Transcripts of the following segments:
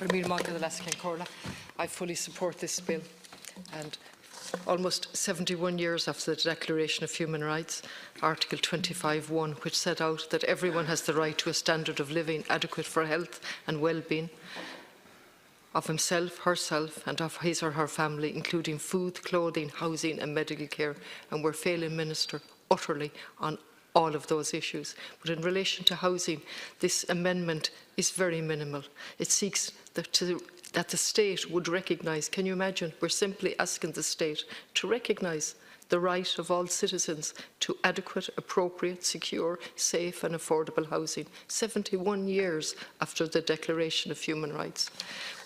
I fully support this bill, and almost 71 years after the Declaration of Human Rights, Article 25(1), which set out that everyone has the right to a standard of living adequate for health and well-being of himself, herself and of his or her family, including food, clothing, housing and medical care, and we're failing, Minister, utterly on all of those issues. But in relation to housing, this amendment is very minimal. It seeks that the state would recognise, can you imagine, we're simply asking the state to recognise the right of all citizens to adequate, appropriate, secure, safe and affordable housing, 71 years after the Declaration of Human Rights.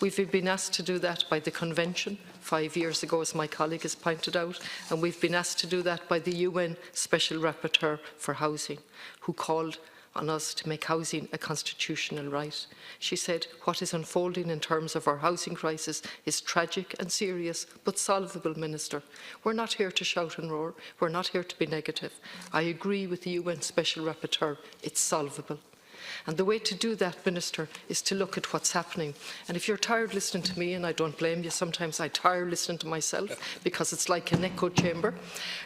We've been asked to do that by the Convention 5 years ago, as my colleague has pointed out, and we've been asked to do that by the UN Special Rapporteur for Housing, who called on us to make housing a constitutional right. She said, what is unfolding in terms of our housing crisis is tragic and serious, but solvable, Minister. We're not here to shout and roar. We're not here to be negative. I agree with the UN Special Rapporteur. It's solvable. And the way to do that, Minister, is to look at what's happening. And if you're tired listening to me, and I don't blame you, sometimes I tire listening to myself because it's like an echo chamber,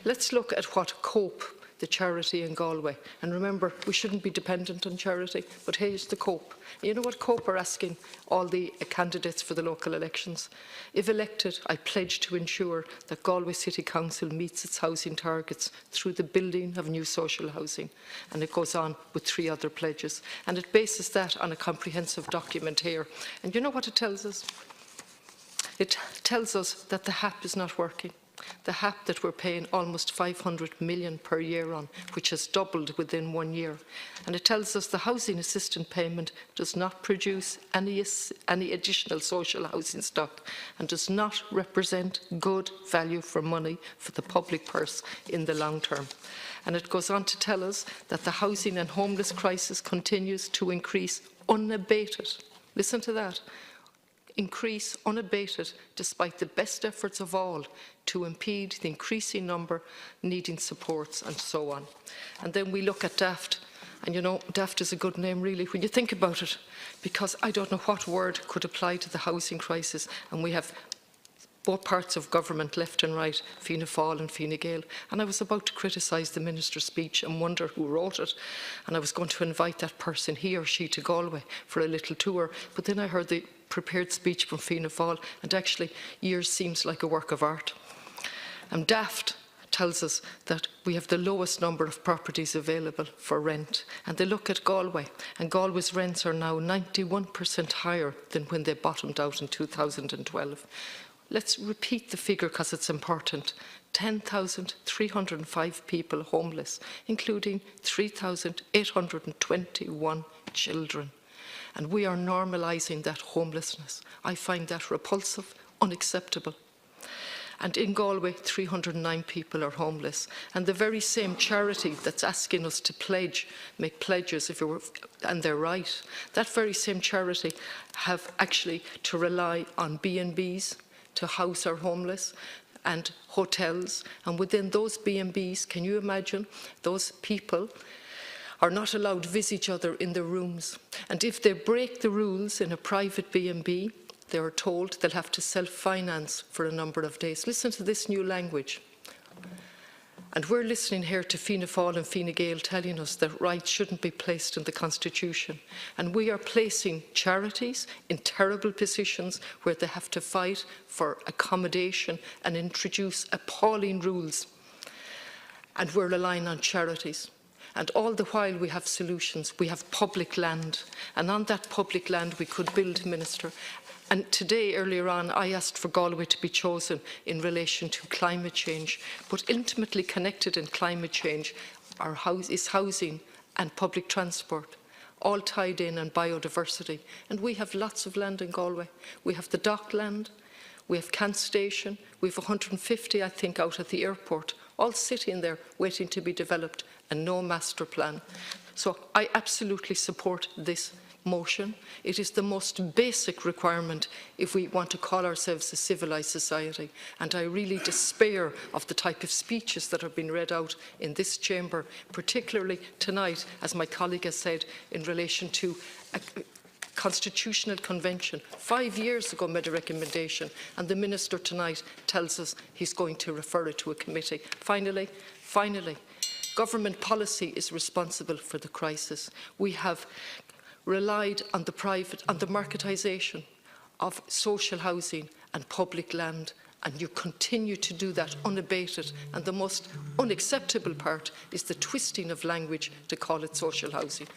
let's look at what COPE, the charity in Galway. And remember, we shouldn't be dependent on charity, but here's the COPE. You know what COPE are asking all the candidates for the local elections? If elected, I pledge to ensure that Galway City Council meets its housing targets through the building of new social housing. And it goes on with 3 other pledges. And it bases that on a comprehensive document here. And you know what it tells us? It tells us that the HAP is not working. The HAP that we're paying almost 500 million per year on, which has doubled within 1 year. And it tells us the housing assistance payment does not produce any additional social housing stock and does not represent good value for money for the public purse in the long term. And it goes on to tell us that the housing and homeless crisis continues to increase unabated. Listen to that. Increase unabated despite the best efforts of all to impede the increasing number needing supports and so on. And then we look at DAFT, and you know, DAFT is a good name really when you think about it, because I don't know what word could apply to the housing crisis, and we have both parts of government, left and right, Fianna Fáil and Fine Gael. And I was about to criticise the minister's speech and wonder who wrote it. And I was going to invite that person, he or she, to Galway for a little tour. But then I heard the prepared speech from Fianna Fáil, and actually, years seems like a work of art. And DAFT tells us that we have the lowest number of properties available for rent. And they look at Galway, and Galway's rents are now 91% higher than when they bottomed out in 2012. Let's repeat the figure because it's important. 10,305 people homeless, including 3,821 children. And we are normalising that homelessness. I find that repulsive, unacceptable. And in Galway, 309 people are homeless. And the very same charity that's asking us to make pledges, and they're right, that very same charity have actually to rely on B&Bs to house our homeless and hotels. And within those B&Bs, can you imagine, those people are not allowed to visit each other in their rooms. And if they break the rules in a private B&B, they are told they'll have to self-finance for a number of days. Listen to this new language. And we're listening here to Fianna Fáil and Fine Gael telling us that rights shouldn't be placed in the Constitution. And we are placing charities in terrible positions where they have to fight for accommodation and introduce appalling rules. And we're relying on charities. And all the while we have solutions. We have public land. And on that public land we could build, Minister. And today, earlier on, I asked for Galway to be chosen in relation to climate change. But intimately connected in climate change is housing and public transport, all tied in, and biodiversity. And we have lots of land in Galway. We have the Dockland, we have Kent Station, we have 150, I think, out at the airport, all sitting there waiting to be developed, and no master plan. So I absolutely support this motion. It is the most basic requirement if we want to call ourselves a civilised society. And I really despair of the type of speeches that have been read out in this chamber, particularly tonight, as my colleague has said, in relation to Constitutional Convention 5 years ago made a recommendation, and the Minister tonight tells us he's going to refer it to a committee. Finally, government policy is responsible for the crisis. We have relied on the marketisation of social housing and public land, and you continue to do that unabated. And the most unacceptable part is the twisting of language to call it social housing.